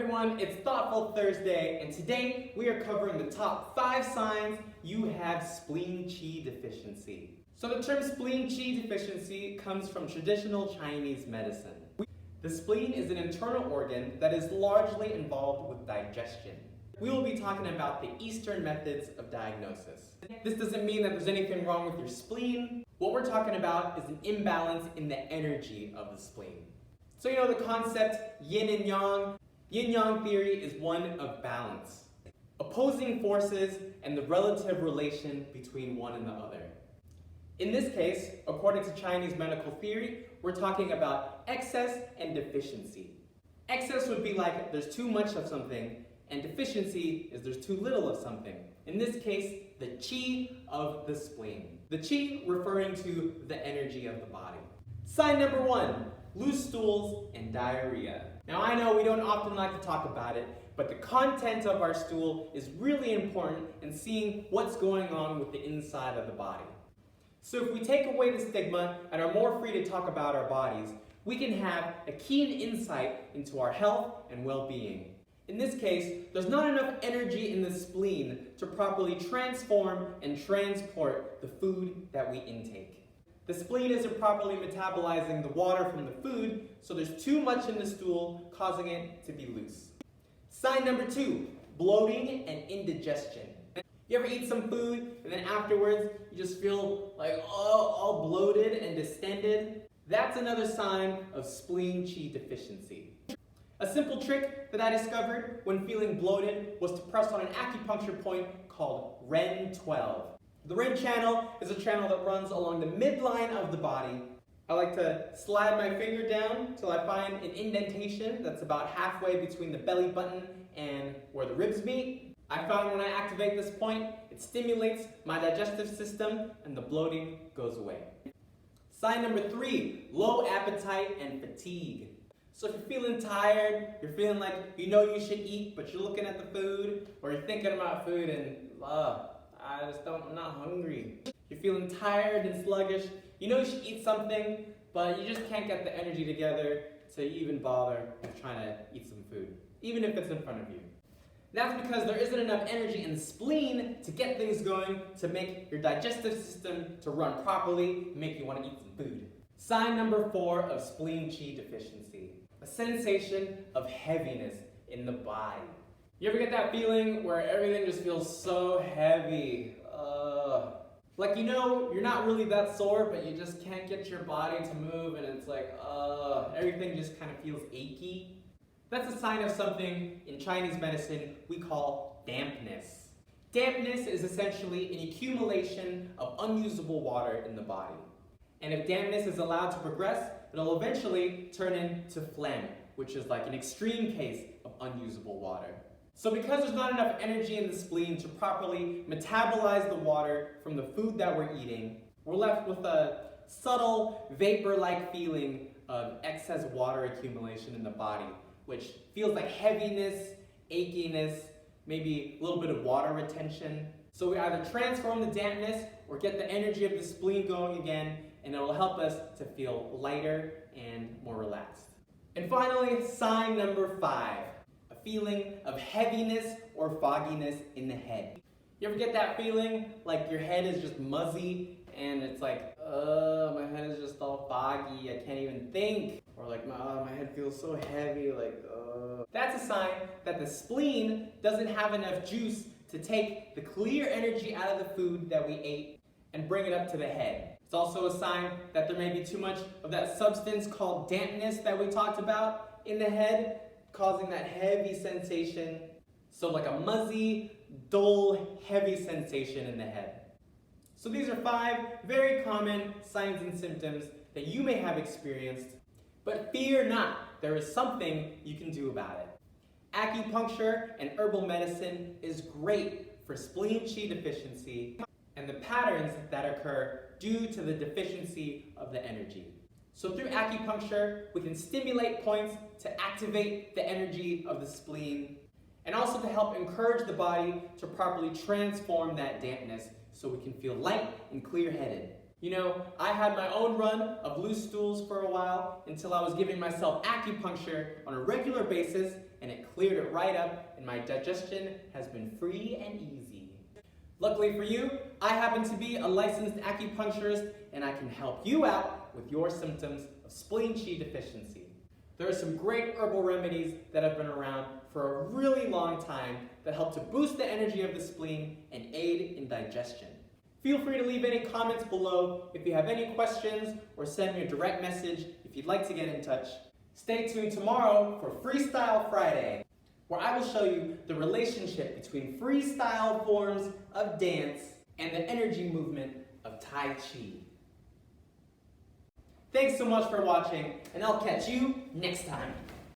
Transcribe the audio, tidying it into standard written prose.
everyone, it's Thoughtful Thursday, and today we are covering the top 5 signs you have spleen qi deficiency. So the term spleen qi deficiency comes from traditional Chinese medicine. The spleen is an internal organ that is largely involved with digestion. We will be talking about the Eastern methods of diagnosis. This doesn't mean that there's anything wrong with your spleen. What we're talking about is an imbalance in the energy of the spleen. So you know the concept yin and yang? Yin-yang theory is one of balance, opposing forces and the relative relation between one and the other. In this case, according to Chinese medical theory, we're talking about excess and deficiency. Excess would be like there's too much of something, and deficiency is there's too little of something. In this case, the qi of the spleen. The qi referring to the energy of the body. Sign number 1, loose stools and diarrhea. Now I know we don't often like to talk about it, but the content of our stool is really important in seeing what's going on with the inside of the body. So if we take away the stigma and are more free to talk about our bodies, we can have a keen insight into our health and well-being. In this case, there's not enough energy in the spleen to properly transform and transport the food that we intake. The spleen isn't properly metabolizing the water from the food, so there's too much in the stool, causing it to be loose. Sign number 2, bloating and indigestion. You ever eat some food and then afterwards you just feel like all bloated and distended? That's another sign of spleen qi deficiency. A simple trick that I discovered when feeling bloated was to press on an acupuncture point called Ren 12. The red channel is a channel that runs along the midline of the body. I like to slide my finger down till I find an indentation that's about halfway between the belly button and where the ribs meet. I found when I activate this point, it stimulates my digestive system and the bloating goes away. Sign number 3, low appetite and fatigue. So if you're feeling tired, you're feeling like you know you should eat, but you're looking at the food, or you're thinking about food and I'm not hungry. You're feeling tired and sluggish. You know you should eat something, but you just can't get the energy together to even bother with trying to eat some food, even if it's in front of you. That's because there isn't enough energy in the spleen to get things going, to make your digestive system to run properly, make you want to eat some food. Sign number 4 of spleen qi deficiency, a sensation of heaviness in the body. You ever get that feeling where everything just feels so heavy? Like, you know, you're not really that sore, but you just can't get your body to move, and it's like, everything just kind of feels achy. That's a sign of something in Chinese medicine we call dampness. Dampness is essentially an accumulation of unusable water in the body. And if dampness is allowed to progress, it'll eventually turn into phlegm, which is like an extreme case of unusable water. So because there's not enough energy in the spleen to properly metabolize the water from the food that we're eating, we're left with a subtle vapor-like feeling of excess water accumulation in the body, which feels like heaviness, achiness, maybe a little bit of water retention. So we either transform the dampness or get the energy of the spleen going again, and it will help us to feel lighter and more relaxed. And finally, sign number 5. Feeling of heaviness or fogginess in the head. You ever get that feeling like your head is just muzzy and it's like, my head is just all foggy, I can't even think. Or like, my head feels so heavy, like, That's a sign that the spleen doesn't have enough juice to take the clear energy out of the food that we ate and bring it up to the head. It's also a sign that there may be too much of that substance called dampness that we talked about in the head, causing that heavy sensation. So like a muzzy, dull, heavy sensation in the head. So these are 5 very common signs and symptoms that you may have experienced, but fear not, there is something you can do about it. Acupuncture and herbal medicine is great for spleen qi deficiency and the patterns that occur due to the deficiency of the energy. So through acupuncture, we can stimulate points to activate the energy of the spleen and also to help encourage the body to properly transform that dampness so we can feel light and clear-headed. You know, I had my own run of loose stools for a while until I was giving myself acupuncture on a regular basis, and it cleared it right up, and my digestion has been free and easy. Luckily for you, I happen to be a licensed acupuncturist, and I can help you out with your symptoms of spleen qi deficiency. There are some great herbal remedies that have been around for a really long time that help to boost the energy of the spleen and aid in digestion. Feel free to leave any comments below if you have any questions, or send me a direct message if you'd like to get in touch. Stay tuned tomorrow for Freestyle Friday, where I will show you the relationship between freestyle forms of dance and the energy movement of Tai Chi. Thanks so much for watching, and I'll catch you next time.